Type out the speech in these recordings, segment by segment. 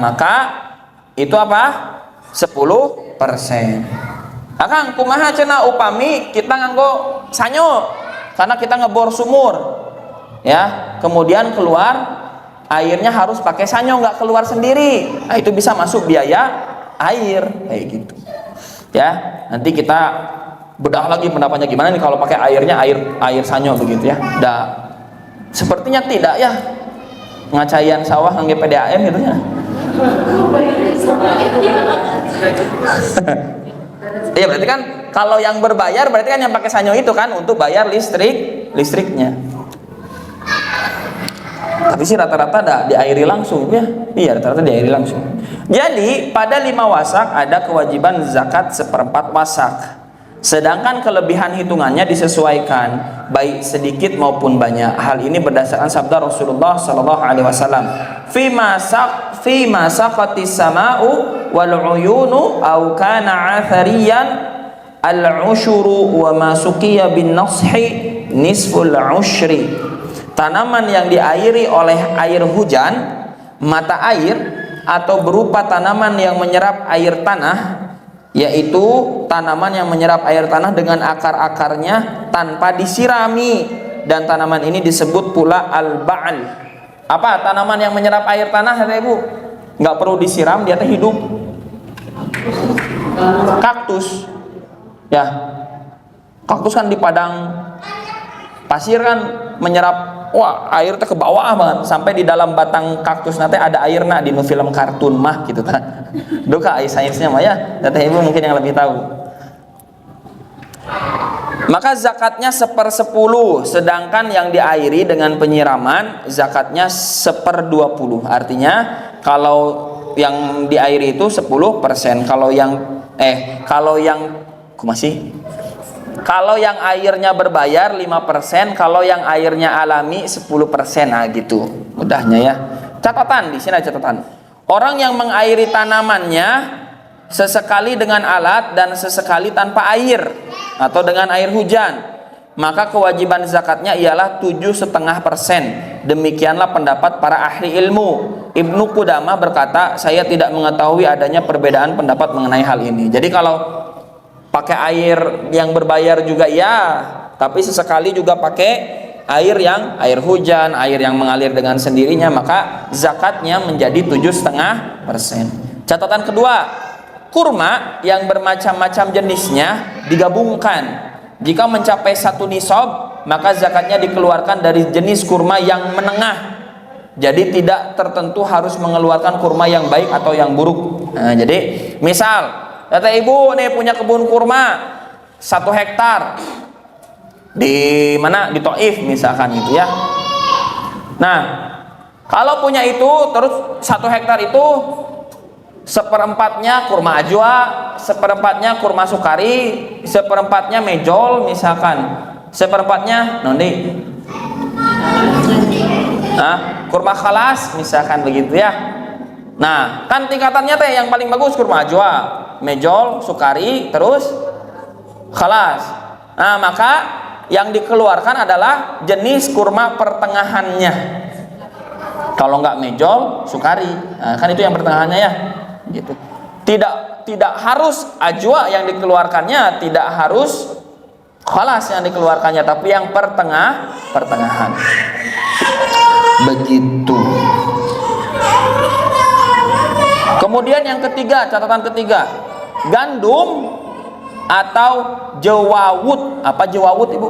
Maka itu apa? 10%. Akang kumaha cenah upami kita nganggo sanyo karena kita ngebor sumur ya, kemudian keluar airnya harus pakai sanyo, nggak keluar sendiri. Nah, itu bisa masuk biaya air kayak gitu ya. Nanti kita bedah lagi pendapatnya gimana nih kalau pakai airnya air sanyo begitu ya. Sepertinya tidak ya, ngacayan sawah ngangge PDAM gitu ya. Iya, berarti kan kalau yang berbayar berarti kan yang pakai sanyo itu kan untuk bayar listriknya. Tapi sih rata-rata diairi langsung ya. Iya, rata-rata diairi langsung. Jadi pada 5 wasak ada kewajiban zakat 1/4 wasak. Sedangkan kelebihan hitungannya disesuaikan baik sedikit maupun banyak. Hal ini berdasarkan sabda Rasulullah sallallahu alaihi wasallam, fi ma saqatis sama'u wal uyunu aw kana athariyan al ushuru wa ma suqiya bin nashi nisful ushri. Tanaman yang diairi oleh air hujan, mata air, atau berupa tanaman yang menyerap air tanah, yaitu tanaman yang menyerap air tanah dengan akar-akarnya tanpa disirami, dan tanaman ini disebut pula al-ba'al. Apa tanaman yang menyerap air tanah kata Ibu? Nggak perlu disiram, dia hidup. Kaktus ya, kaktus kan di padang pasir kan menyerap, wah air teh ke bawah banget sampai di dalam batang kaktus nanti ada airna di film kartun mah gitu ta. Duka sainsnya mah ya, Teh Ibu mungkin yang lebih tahu. Maka zakatnya 1/10, sedangkan yang diairi dengan penyiraman zakatnya 1/20. Artinya kalau yang diairi itu 10%, kalau yang airnya berbayar 5%, kalau yang airnya alami 10%. Nah gitu mudahnya ya. Catatan di sini ada catatan. Orang yang mengairi tanamannya sesekali dengan alat dan sesekali tanpa air atau dengan air hujan, maka kewajiban zakatnya ialah 7,5%. Demikianlah pendapat para ahli ilmu. Ibnu Qudamah berkata, saya tidak mengetahui adanya perbedaan pendapat mengenai hal ini. Jadi kalau pakai air yang berbayar juga ya, tapi sesekali juga pakai air hujan, air yang mengalir dengan sendirinya, maka zakatnya menjadi 7,5%. Catatan kedua, kurma yang bermacam-macam jenisnya digabungkan. Jika mencapai 1 nisab, maka zakatnya dikeluarkan dari jenis kurma yang menengah. Jadi tidak tertentu harus mengeluarkan kurma yang baik atau yang buruk. Nah, jadi misal kata Ibu nih punya kebun kurma 1 hektar di mana, di Taif misalkan gitu ya. Nah kalau punya itu terus 1 hektar itu 1/4-nya kurma ajwa, 1/4-nya kurma sukari, 1/4-nya mejol misalkan, 1/4-nya nondi kurma khalas misalkan begitu ya. Nah kan tingkatannya teh yang paling bagus kurma ajwa, mejol, sukari, terus khalas. Nah maka yang dikeluarkan adalah jenis kurma pertengahannya. Kalau nggak mejol, sukari, nah, kan itu yang pertengahannya ya gitu. Tidak harus ajwa yang dikeluarkannya, tidak harus khalas yang dikeluarkannya, tapi yang pertengahan begitu. Kemudian yang ketiga, catatan ketiga, gandum atau jewawut. Apa jewawut Ibu?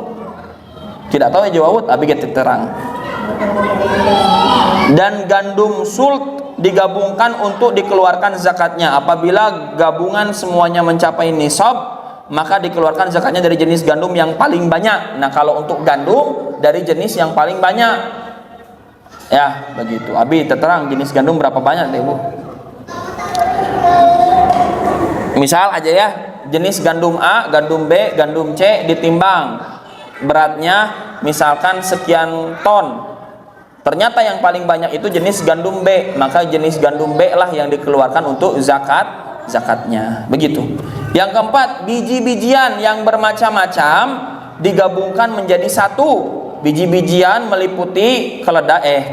Tidak tahu ya jewawut, tapi kita terang. Dan gandum sult digabungkan untuk dikeluarkan zakatnya. Apabila gabungan semuanya mencapai nisab, maka dikeluarkan zakatnya dari jenis gandum yang paling banyak. Nah kalau untuk gandum dari jenis yang paling banyak ya begitu. Abi terang jenis gandum berapa banyak deh Bu? Misal aja ya, jenis gandum A, gandum B, gandum C ditimbang beratnya misalkan sekian ton. Ternyata yang paling banyak itu jenis gandum B, maka jenis gandum B lah yang dikeluarkan untuk zakatnya. Begitu. Yang keempat, biji-bijian yang bermacam-macam digabungkan menjadi satu. Biji-bijian meliputi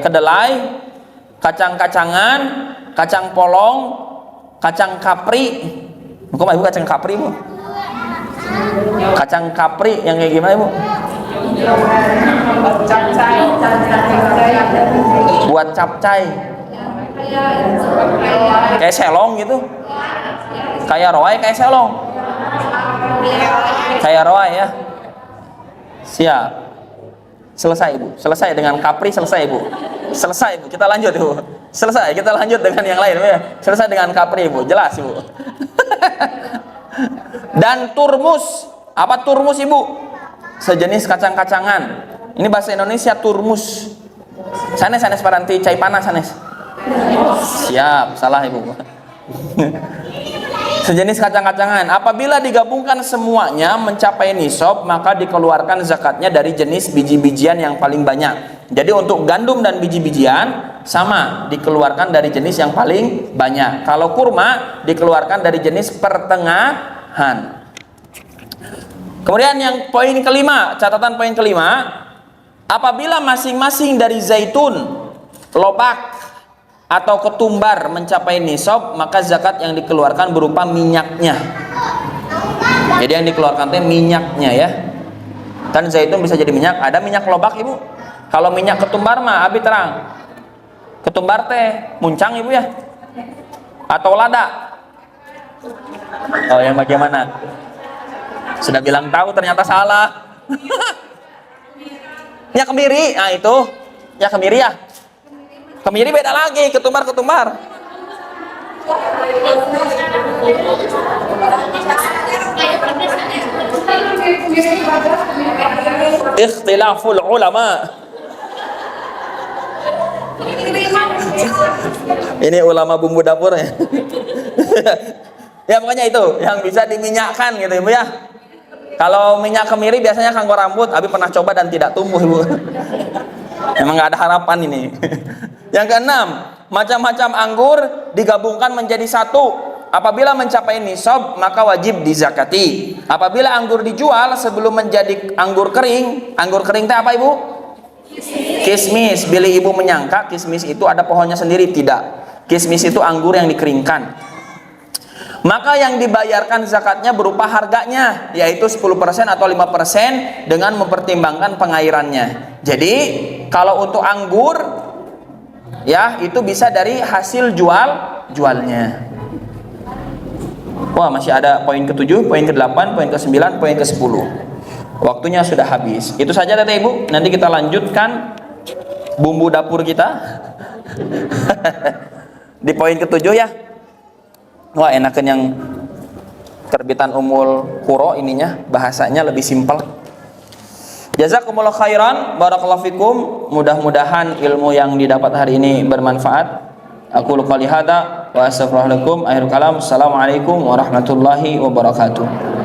kedelai, kacang-kacangan, kacang polong, kacang kapri. Kok Ibu kacang kapri, Bu? Kacang kapri yang kayak gimana, Bu? Buat capcay. Kayak selong gitu. Kayak roai, kayak selong. Kayak roai ya. Siap. Selesai, Ibu. Selesai dengan kapri, selesai, Ibu. Selesai, Ibu. Kita lanjut, Ibu. Selesai, kita lanjut dengan yang lain, ya. Selesai dengan kapri, Ibu. Jelas, Ibu. Dan turmus. Apa turmus, Ibu? Sejenis kacang-kacangan. Ini bahasa Indonesia turmus. Sanes paranti cai panas sanes. Siap, salah Ibu. Sejenis kacang-kacangan. Apabila digabungkan semuanya mencapai nisab, maka dikeluarkan zakatnya dari jenis biji-bijian yang paling banyak. Jadi untuk gandum dan biji-bijian sama, dikeluarkan dari jenis yang paling banyak. Kalau kurma dikeluarkan dari jenis pertengahan. Kemudian yang poin kelima, catatan poin kelima, apabila masing-masing dari zaitun, lobak, atau ketumbar mencapai nisab, maka zakat yang dikeluarkan berupa minyaknya. Jadi yang dikeluarkan itu minyaknya ya. Kan zaitun bisa jadi minyak, ada minyak lobak Ibu. Kalau minyak ketumbar mah abi terang. Ketumbar teh muncang Ibu ya. Atau lada. Oh, yang bagaimana? Sudah bilang tahu ternyata salah. Ya kemiri, nah itu. Ya kemiri ya. Kemiri beda lagi, ketumbar. Ikhtilaful ulama. Ini ulama bumbu dapur ya. Ya pokoknya itu yang bisa diminyakkan gitu Ibu ya. Kalau minyak kemiri biasanya kanggo rambut, Abi pernah coba dan tidak tumbuh Ibu. Emang nggak ada harapan ini. Yang keenam, macam-macam anggur digabungkan menjadi satu. Apabila mencapai nisab, maka wajib dizakati. Apabila anggur dijual sebelum menjadi anggur kering teh apa Ibu? Kismis. Bila Ibu menyangka kismis itu ada pohonnya sendiri, tidak. Kismis itu anggur yang dikeringkan. Maka yang dibayarkan zakatnya berupa harganya, yaitu 10% atau 5% dengan mempertimbangkan pengairannya. Jadi kalau untuk anggur ya itu bisa dari hasil jualnya. Wah, masih ada poin ke-7, poin ke-8, poin ke-9, poin ke-10. Waktunya sudah habis. Itu saja Tete Ibu. Nanti kita lanjutkan bumbu dapur kita di poin ke-7 ya. Wah, enakan yang terbitan Ummul Qura ininya, bahasanya lebih simpel. Jazakumullah khairan, barakallahu fikum. Mudah-mudahan ilmu yang didapat hari ini bermanfaat. Aku qouli hadza wa astaghfirullahaladzim. Akhirul kalam. Assalamualaikum warahmatullahi wabarakatuh.